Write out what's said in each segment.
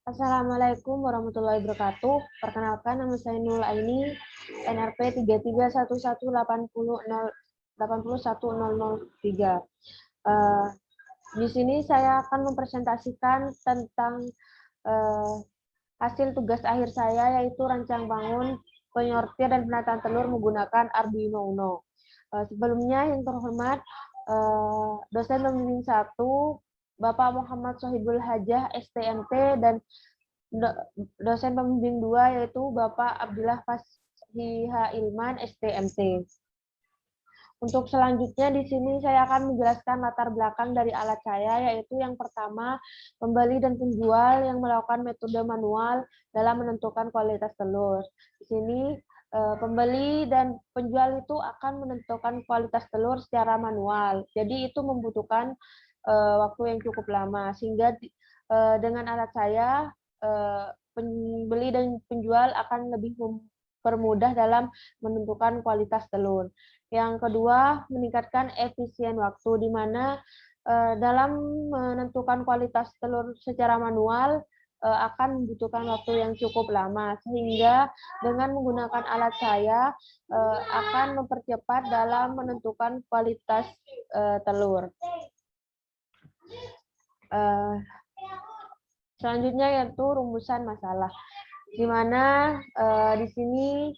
Assalamualaikum warahmatullahi wabarakatuh. Perkenalkan, nama saya Nurul Aini, NRP 33118003. Di sini saya akan mempresentasikan tentang hasil tugas akhir saya, yaitu rancang bangun, penyortir, dan penataan telur menggunakan Arduino Uno. Sebelumnya, yang terhormat, dosen pembimbing 1, Bapak Muhammad Sohibul Hajah, STMT, dan dosen pembimbing 2, yaitu Bapak Abdullah Fasiha Ilman, STMT. Untuk selanjutnya di sini saya akan menjelaskan latar belakang dari alat saya, yaitu yang pertama, pembeli dan penjual yang melakukan metode manual dalam menentukan kualitas telur. Di sini pembeli dan penjual itu akan menentukan kualitas telur secara manual. Jadi itu membutuhkan waktu yang cukup lama, sehingga dengan alat saya pembeli dan penjual akan lebih mempermudah dalam menentukan kualitas telur. Yang kedua, meningkatkan efisien waktu, di mana dalam menentukan kualitas telur secara manual akan membutuhkan waktu yang cukup lama, sehingga dengan menggunakan alat saya akan mempercepat dalam menentukan kualitas telur. Selanjutnya yaitu rumusan masalah, di mana di sini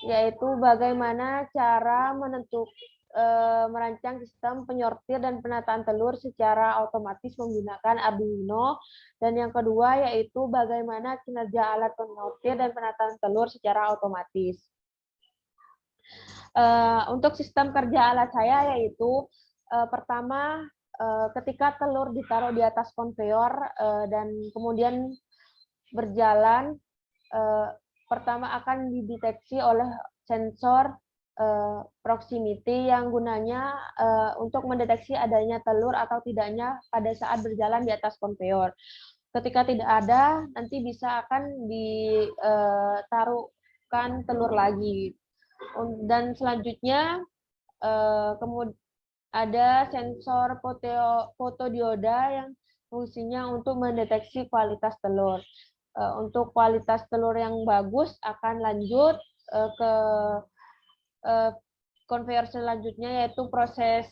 yaitu bagaimana cara merancang sistem penyortir dan penataan telur secara otomatis menggunakan Arduino, dan yang kedua yaitu bagaimana kinerja alat penyortir dan penataan telur secara otomatis. Untuk sistem kerja alat saya yaitu pertama, ketika telur ditaruh di atas konveyor dan kemudian berjalan, pertama akan dideteksi oleh sensor proximity yang gunanya untuk mendeteksi adanya telur atau tidaknya pada saat berjalan di atas konveyor. Ketika tidak ada, nanti bisa akan ditaruhkan telur lagi. Dan selanjutnya kemudian ada sensor fotodioda yang fungsinya untuk mendeteksi kualitas telur. Untuk kualitas telur yang bagus akan lanjut ke konveyor selanjutnya, yaitu proses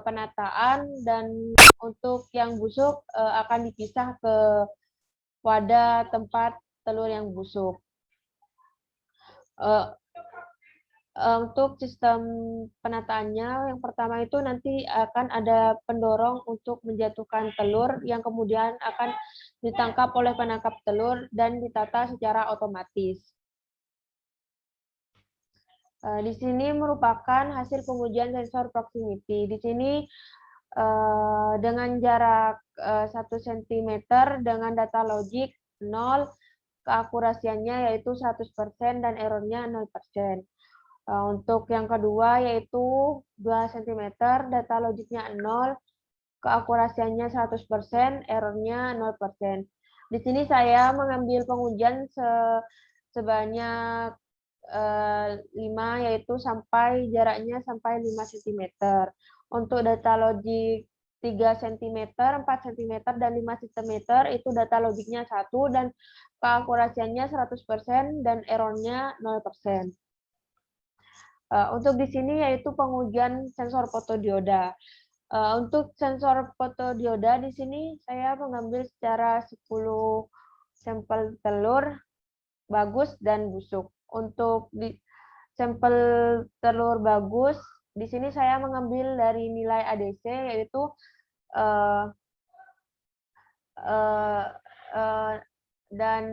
penataan, dan untuk yang busuk akan dipisah ke wadah tempat telur yang busuk. Untuk sistem penataannya, yang pertama itu nanti akan ada pendorong untuk menjatuhkan telur yang kemudian akan ditangkap oleh penangkap telur dan ditata secara otomatis. Di sini merupakan hasil pengujian sensor proximity. Di sini dengan jarak 1 cm dengan data logik 0, keakurasiannya yaitu 100% dan errornya 0%. Untuk yang kedua yaitu 2 cm, data logiknya 0, keakurasiannya 100%, errornya 0%. Di sini saya mengambil pengujian sebanyak 5, yaitu sampai jaraknya sampai 5 cm. Untuk data logik 3 cm, 4 cm, dan 5 cm itu data logiknya 1 dan keakurasiannya 100% dan errornya 0%. Untuk di sini yaitu pengujian sensor fotodioda. Untuk sensor fotodioda di sini saya mengambil secara 10 sampel telur bagus dan busuk. Untuk di sampel telur bagus di sini saya mengambil dari nilai ADC, yaitu dan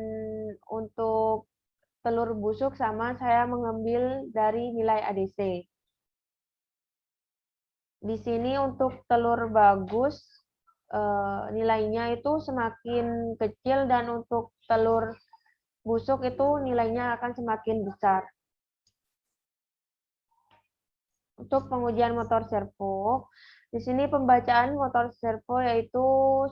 untuk telur busuk sama saya mengambil dari nilai ADC. Di sini untuk telur bagus nilainya itu semakin kecil, dan untuk telur busuk itu nilainya akan semakin besar. Untuk pengujian motor servo, di sini pembacaan motor servo yaitu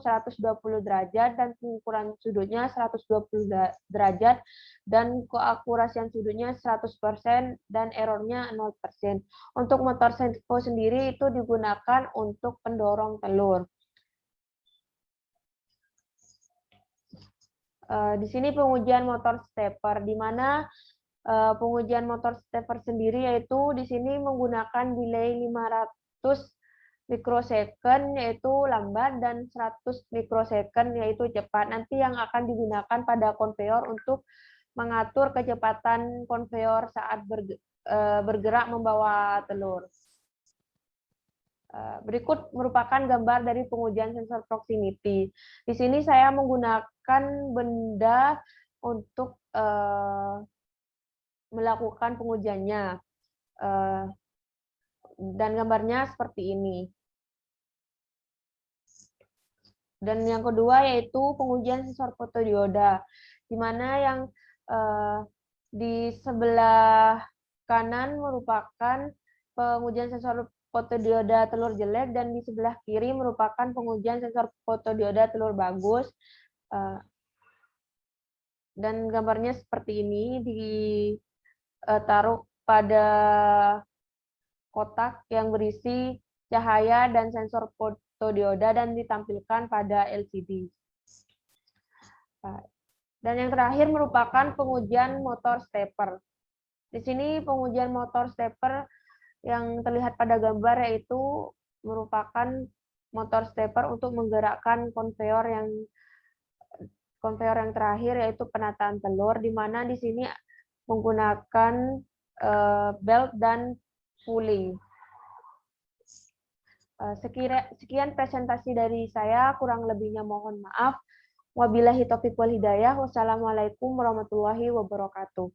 120 derajat dan pengukuran sudutnya 120 derajat dan keakurasian sudutnya 100% dan errornya 0%. Untuk motor servo sendiri itu digunakan untuk pendorong telur. Di sini pengujian motor stepper, di mana pengujian motor stepper sendiri yaitu di sini menggunakan delay 500 mikrosecond yaitu lambat dan 100 mikrosecond yaitu cepat. Nanti yang akan digunakan pada konveyor untuk mengatur kecepatan konveyor saat bergerak membawa telur. Berikut merupakan gambar dari pengujian sensor proximity. Di sini saya menggunakan benda untuk melakukan pengujiannya. Dan gambarnya seperti ini. Dan yang kedua yaitu pengujian sensor fotodioda, di mana yang di sebelah kanan merupakan pengujian sensor fotodioda telur jelek dan di sebelah kiri merupakan pengujian sensor fotodioda telur bagus. Dan gambarnya seperti ini, ditaruh pada kotak yang berisi cahaya dan sensor fotodioda dan ditampilkan pada LCD. Dan yang terakhir merupakan pengujian motor stepper. Di sini pengujian motor stepper yang terlihat pada gambar yaitu merupakan motor stepper untuk menggerakkan konveyor yang terakhir yaitu penataan telur, di mana di sini menggunakan belt dan pulley. Sekian presentasi dari saya, kurang lebihnya mohon maaf. Wabillahi taufiq wal hidayah. Wassalamualaikum warahmatullahi wabarakatuh.